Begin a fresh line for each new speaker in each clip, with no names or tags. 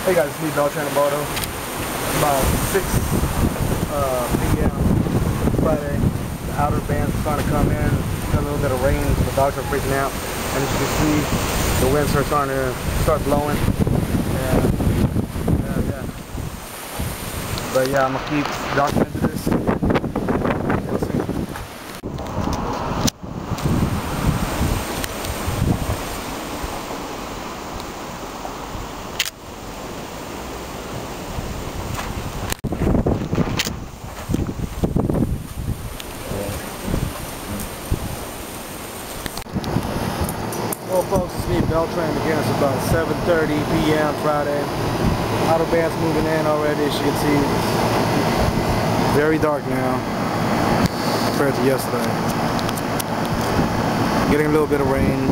Hey guys, it's me, Beltran. About 6 p.m. Friday. The outer band's starting to come in. Got a little bit of rain, so the dogs are freaking out. And as you can see, the winds are starting to blowing. Yeah. But yeah, I'm gonna keep documenting this. We'll see. Well folks, it's me, Beltran again. It's about 7:30 p.m. Friday. Outer band's moving in already, as you can see. It's very dark now compared to yesterday. Getting a little bit of rain.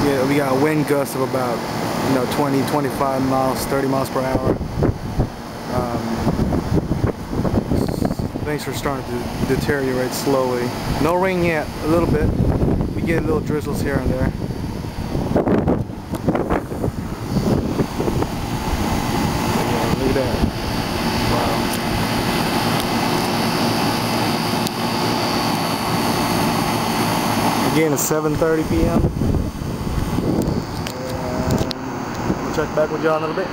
Yeah, we got a wind gust of about 20, 25 miles, 30 miles per hour. Things are starting to deteriorate slowly. No rain yet, a little bit. We get little drizzles here and there. Yeah, look at that. Wow. Again, it's 7:30 p.m. And we'll check back with y'all in a little bit.